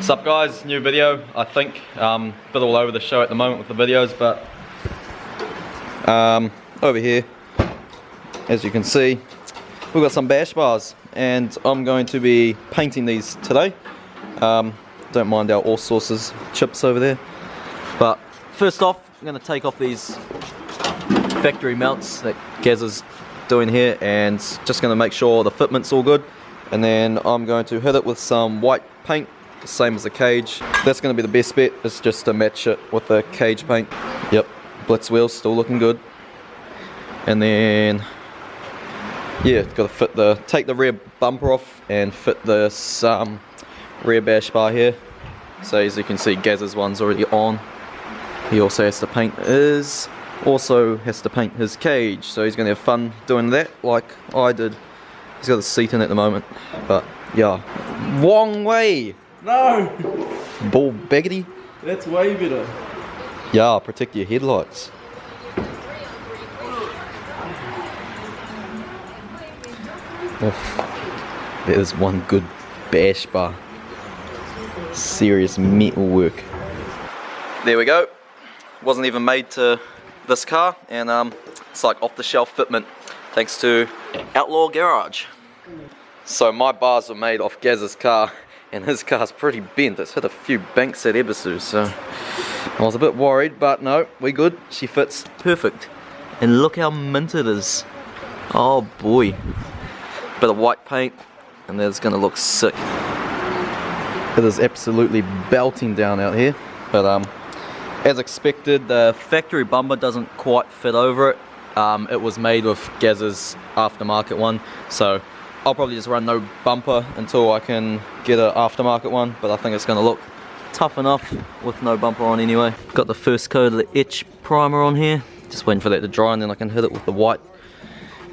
What's up guys, new video. I think a bit all over the show at the moment with the videos, but over here, as you can see, we've got some bash bars and I'm going to be painting these today. Don't mind our all sources chips over there, but first off I'm going to take off these factory mounts that Gaz is doing here and just going to make sure the fitment's all good, and then I'm going to hit it with some white paint, same as the cage. That's going to be the best bet, is just to match it with the cage paint. Yep, blitz wheels still looking good. And then yeah, got to take the rear bumper off and fit this rear bash bar here. So as you can see, Gaz's one's already on. He also has to paint his cage, so he's going to have fun doing that like I did. He's got a seat in at the moment, but yeah. Wrong way! No! Ball baggity. That's way better. Yeah, protect your headlights. Oof. There's one good bash bar. Serious metal work. There we go. Wasn't even made to this car, and it's like off the shelf fitment thanks to Outlaw Garage. So my bars were made off Gaz's car, and his car's pretty bent. It's hit a few banks at Ebisu, so I was a bit worried, but no, we good. She fits perfect. And look how mint it is. Oh boy. Bit of white paint, and that's gonna look sick. It is absolutely belting down out here, but as expected, the factory bumper doesn't quite fit over it. It was made with Gaz's aftermarket one, so I'll probably just run no bumper until I can get an aftermarket one, but I think it's going to look tough enough with no bumper on anyway. Got the first coat of the etch primer on here, just waiting for that to dry and then I can hit it with the white.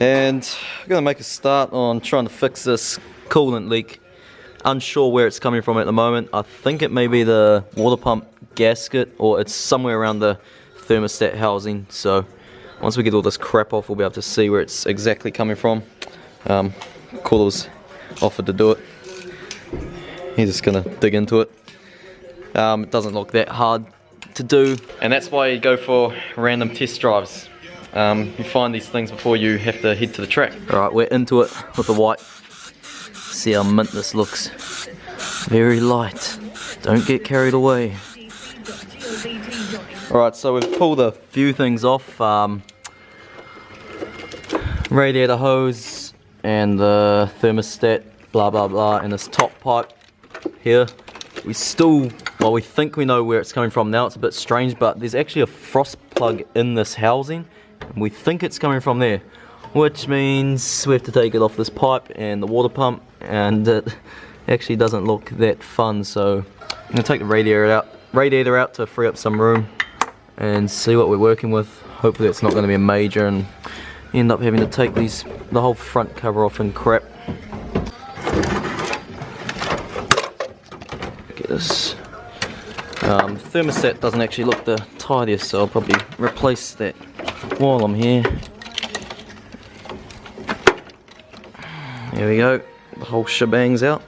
And I'm going to make a start on trying to fix this coolant leak. Unsure where it's coming from at the moment. I think it may be the water pump gasket, or it's somewhere around the thermostat housing, so once we get all this crap off we'll be able to see where it's exactly coming from. Coolers offered to do it. He's just gonna dig into it. It doesn't look that hard to do, and that's why you go for random test drives. You find these things before you have to head to the track. Alright, we're into it with the white. See how mint this looks. Very light. Don't get carried away. Alright, so we've pulled a few things off. Radiator hose and the thermostat, blah blah blah, and this top pipe here. We think we know where it's coming from now. It's a bit strange, but there's actually a frost plug in this housing, and we think it's coming from there, which means we have to take it off this pipe and the water pump, and it actually doesn't look that fun. So I'm gonna take the radiator out to free up some room and see what we're working with. Hopefully it's not going to be a major and end up having to take the whole front cover off and crap. Get this. Thermostat doesn't actually look the tidiest, so I'll probably replace that while I'm here. There we go, the whole shebang's out.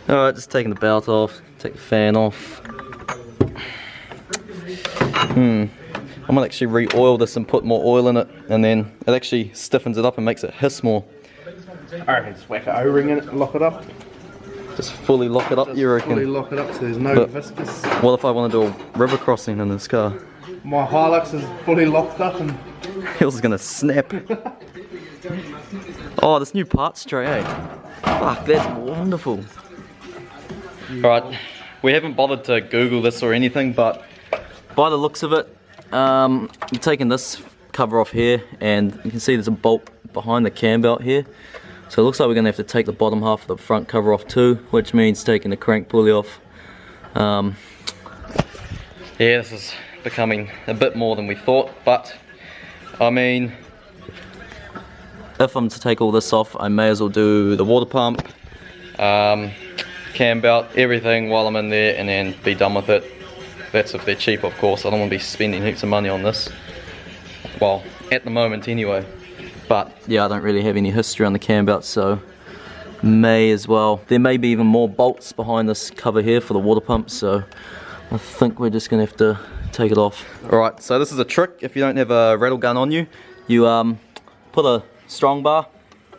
Alright, just taking the belt off, take the fan off. I might actually re-oil this and put more oil in it, and then it actually stiffens it up and makes it hiss more. I reckon just whack an O-ring in it and lock it up. Just fully lock it up, just you reckon? Fully lock it up so there's no viscous. What if I want to do a river crossing in this car? My Hilux is fully locked up and... Yours is going to snap. Oh, this new parts tray, eh? Fuck, that's wonderful. Alright, we haven't bothered to Google this or anything, but by the looks of it, I'm taking this cover off here, and you can see there's a bolt behind the cam belt here. So it looks like we're going to have to take the bottom half of the front cover off too, which means taking the crank pulley off. Yeah, this is becoming a bit more than we thought, but I mean, if I'm to take all this off, I may as well do the water pump, cam belt, everything while I'm in there, and then be done with it. That's if they're cheap, of course. I don't want to be spending heaps of money on this. Well, at the moment anyway. But yeah, I don't really have any history on the cam belt, so may as well. There may be even more bolts behind this cover here for the water pump, so I think we're just gonna have to take it off. Alright, so this is a trick. If you don't have a rattle gun on you, you put a strong bar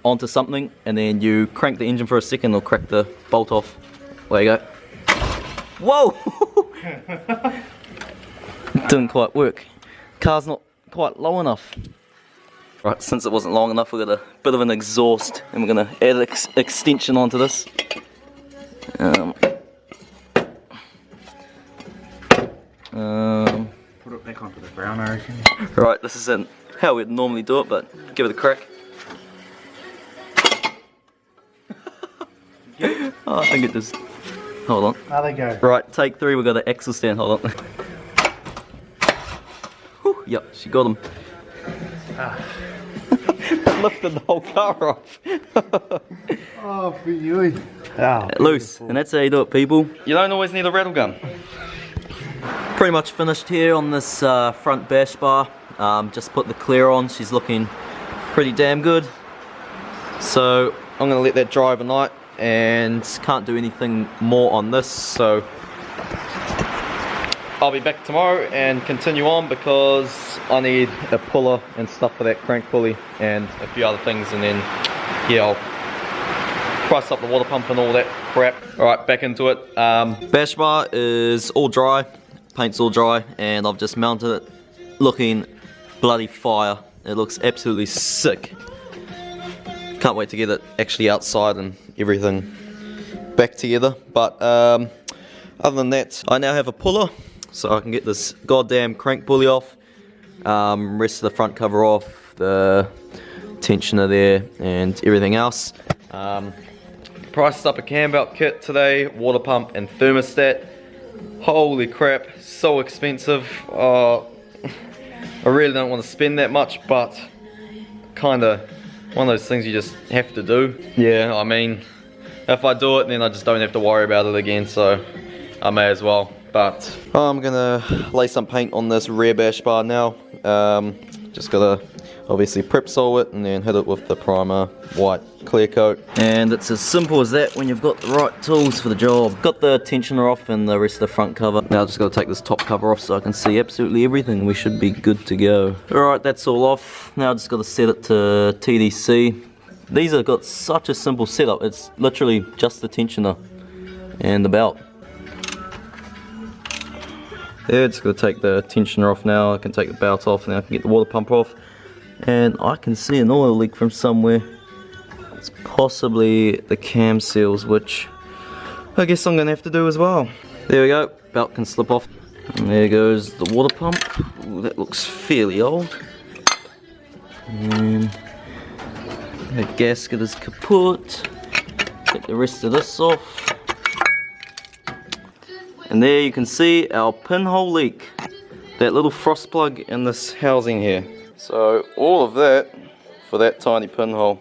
onto something and then you crank the engine for a second, it'll crack the bolt off. There you go. Whoa! Didn't quite work. Car's not quite low enough. Right, since it wasn't long enough, we've got a bit of an exhaust and we're going to add an extension onto this. Put it back onto the ground, I reckon. Right, this isn't how we'd normally do it, but give it a crack. Oh, I think it just... Hold on. There they go. Right, take 3, we've got an axle stand, hold on. Whew, yep, she got him. Lifted the whole car off. Oh, for you. Oh, loose, and that's how you do it, people. You don't always need a rattle gun. Pretty much finished here on this front bash bar. Just put the clear on, she's looking pretty damn good. So I'm gonna let that dry overnight and can't do anything more on this, so I'll be back tomorrow and continue on because I need a puller and stuff for that crank pulley and a few other things, and then yeah, I'll price up the water pump and all that crap. Alright, back into it. Bash bar is all dry, paint's all dry, and I've just mounted it looking bloody fire. It looks absolutely sick. Can't wait to get it actually outside and everything back together. But other than that, I now have a puller, so I can get this goddamn crank pulley off, rest of the front cover off, the tensioner there and everything else. Priced up a cambelt kit today, water pump and thermostat. Holy crap, so expensive. I really don't want to spend that much, but kinda one of those things you just have to do. Yeah, I mean, if I do it, then I just don't have to worry about it again, so I may as well. But I'm gonna lay some paint on this rear bash bar now. Just gotta obviously prep sol it and then hit it with the primer white clear coat. And it's as simple as that when you've got the right tools for the job. Got the tensioner off and the rest of the front cover. Now I've just got to take this top cover off so I can see absolutely everything. We should be good to go. Alright, that's all off. Now I've just got to set it to TDC. These have got such a simple setup. It's literally just the tensioner and the belt. Yeah, just got to take the tensioner off now. I can take the belt off and then I can get the water pump off. And I can see an oil leak from somewhere. It's possibly the cam seals, which I guess I'm going to have to do as well. There we go, belt can slip off. And there goes the water pump. Ooh, that looks fairly old. And the gasket is kaput. Take the rest of this off. And there you can see our pinhole leak. That little frost plug in this housing here. So all of that for that tiny pinhole.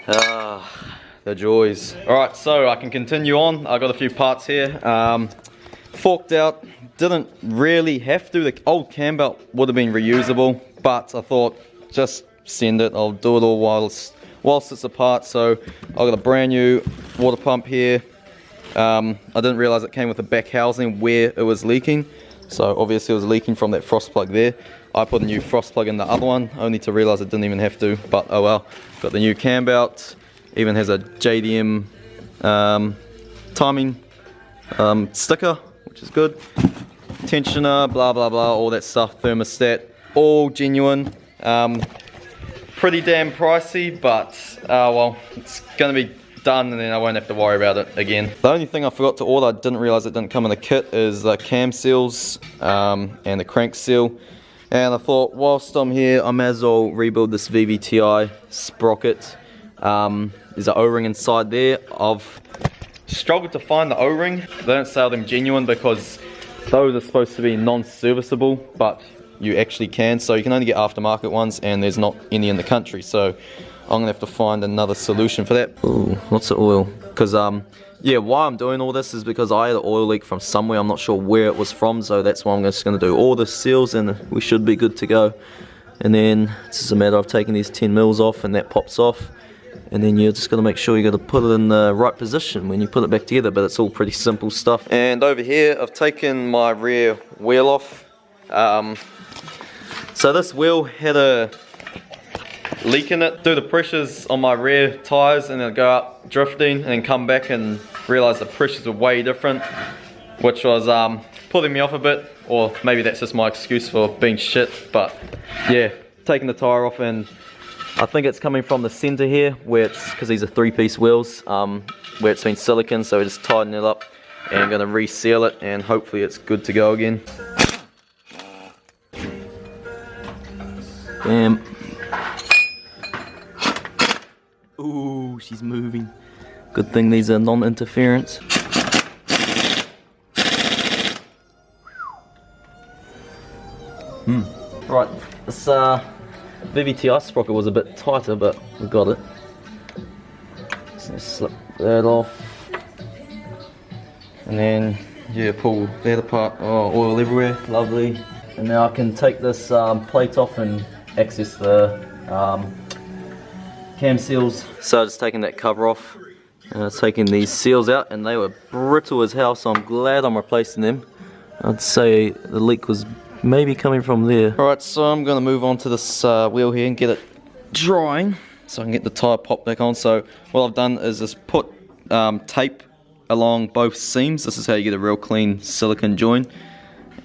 Ah, the joys. Alright, so I can continue on. I got a few parts here. Forked out. Didn't really have to. The old cam belt would have been reusable, but I thought just send it. I'll do it all whilst it's apart. So I've got a brand new water pump here. I didn't realize it came with a back housing where it was leaking. So obviously it was leaking from that frost plug there. I put a new frost plug in the other one, only to realize it didn't even have to, but oh well. Got the new cam belt, even has a JDM timing sticker, which is good. Tensioner, blah blah blah, all that stuff, thermostat, all genuine. Pretty damn pricey, but well, it's gonna be done and then I won't have to worry about it again. The only thing I forgot to order, I didn't realize it didn't come in the kit, is the cam seals and the crank seal. And I thought, whilst I'm here, I may as well rebuild this VVTi sprocket. There's an O-ring inside there. I've struggled to find the O-ring. They don't sell them genuine because those are supposed to be non-serviceable, but you actually can. So you can only get aftermarket ones and there's not any in the country. So I'm gonna have to find another solution for that. Ooh, lots of oil. Because yeah, why I'm doing all this is because I had an oil leak from somewhere. I'm not sure where it was from, so that's why I'm just gonna do all the seals and we should be good to go. And then it's just a matter of taking these 10 mils off and that pops off. and then you're just got to make sure you got to put it in the right position when you put it back together, but it's all pretty simple stuff. And over here I've taken my rear wheel off. So this wheel had a leak in it due to pressures on my rear tyres, and it'll go up drifting and then come back and realise the pressures were way different, which was putting me off a bit, or maybe that's just my excuse for being shit. But yeah, taking the tyre off, and I think it's coming from the centre here, where it's, because these are 3-piece wheels, where it's been silicone, so we're just tightening it up and I'm going to reseal it, and hopefully it's good to go again. Bam. Ooh, she's moving. Good thing these are non-interference. Right, this VVTI sprocket was a bit tighter, but we got it. So slip that off. And then, yeah, pull that apart. Oh, oil everywhere, lovely. And now I can take this plate off and access the cam seals. So just taking that cover off, taking these seals out, and they were brittle as hell, so I'm glad I'm replacing them. I'd say the leak was maybe coming from there. Alright, so I'm going to move on to this wheel here and get it drying so I can get the tyre popped back on. So what I've done is just put tape along both seams. This is how you get a real clean silicone join.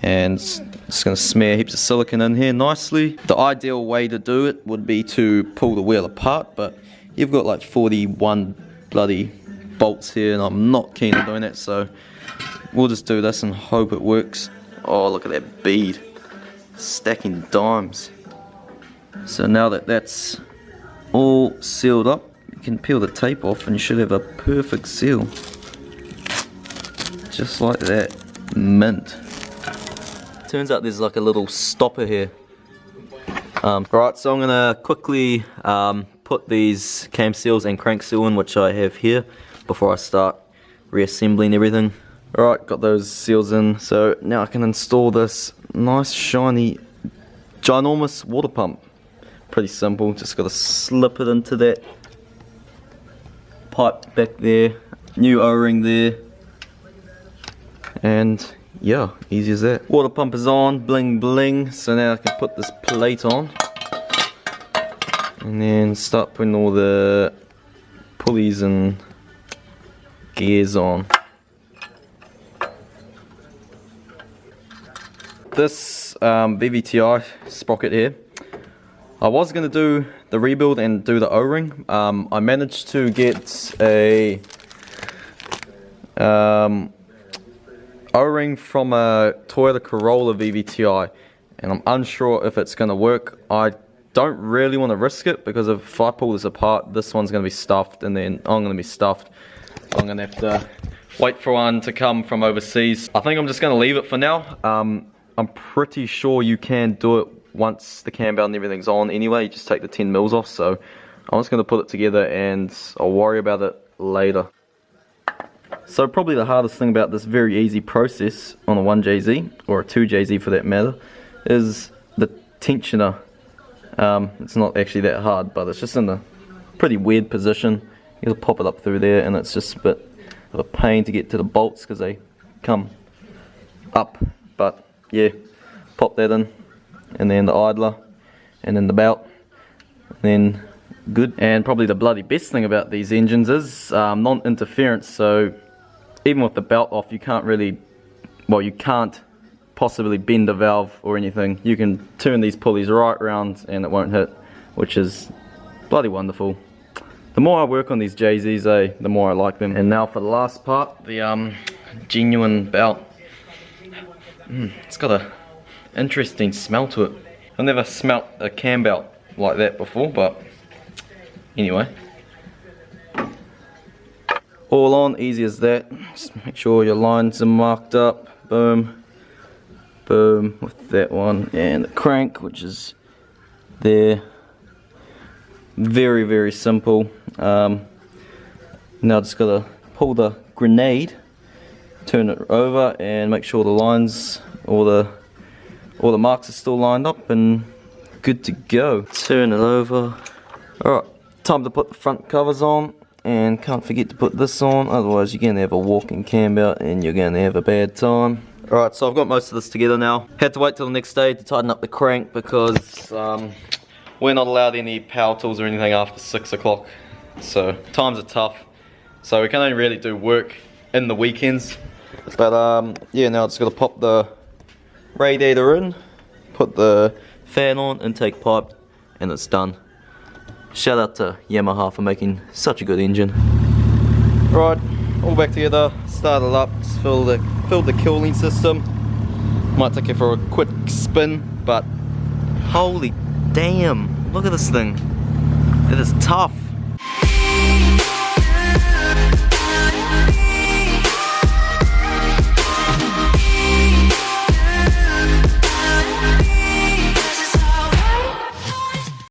And just going to smear heaps of silicone in here nicely. The ideal way to do it would be to pull the wheel apart, but you've got like 41 bloody bolts here and I'm not keen on doing that, so we'll just do this and hope it works. Oh, look at that bead, stacking dimes. So now that that's all sealed up, you can peel the tape off and you should have a perfect seal. Just like that, mint. Turns out there's like a little stopper here. Right, so I'm gonna quickly put these cam seals and crank seal in, which I have here, before I start reassembling everything. Alright, got those seals in, so now I can install this nice shiny ginormous water pump. Pretty simple, just gotta slip it into that pipe back there, new O-ring there, and yeah, easy as that. Water pump is on, bling bling, so now I can put this plate on and then start putting all the pulleys and gears on. This VVTI sprocket here, I was going to do the rebuild and do the O-ring. I managed to get a O-ring from a Toyota Corolla VVTI, and I'm unsure if it's going to work. I don't really want to risk it, because if I pull this apart, this one's going to be stuffed, and then I'm going to be stuffed. I'm going to have to wait for one to come from overseas. I think I'm just going to leave it for now. I'm pretty sure you can do it once the cam belt and everything's on anyway. You just take the 10 mils off, so I'm just going to put it together and I'll worry about it later. So probably the hardest thing about this very easy process on a 1JZ, or a 2JZ for that matter, is the tensioner. It's not actually that hard, but it's just in a pretty weird position. You can pop it up through there, and it's just a bit of a pain to get to the bolts because they come up. But yeah, pop that in, and then the idler, and then the belt, and then good. And probably the bloody best thing about these engines is non-interference. So even with the belt off, you can't really, well, you can't possibly bend a valve or anything. You can turn these pulleys right around and it won't hit, which is bloody wonderful. The more I work on these JZs, the more I like them. And now for the last part, the genuine belt. It's got a interesting smell to it. I've never smelt a cam belt like that before, but anyway. All on, easy as that. Just make sure your lines are marked up. Boom, boom, with that one. And the crank, which is there. Very, very simple. Now just gotta pull the grenade, turn it over, and make sure the lines, all the marks are still lined up and good to go. Turn it over. Alright, Time to put the front covers on, and can't forget to put this on, otherwise you're going to have a walking cam belt and you're going to have a bad time. Alright, so I've got most of this together now. Had to wait till the next day to tighten up the crank because we're not allowed any power tools or anything after 6 o'clock. So times are tough. So we can only really do work in the weekends. But yeah, now it's got to pop the radiator in, put the fan on, intake pipe, and it's done. Shout out to Yamaha for making such a good engine. Right, all back together, started up, just filled the cooling system. Might take it for a quick spin, but holy damn, look at this thing. It is tough.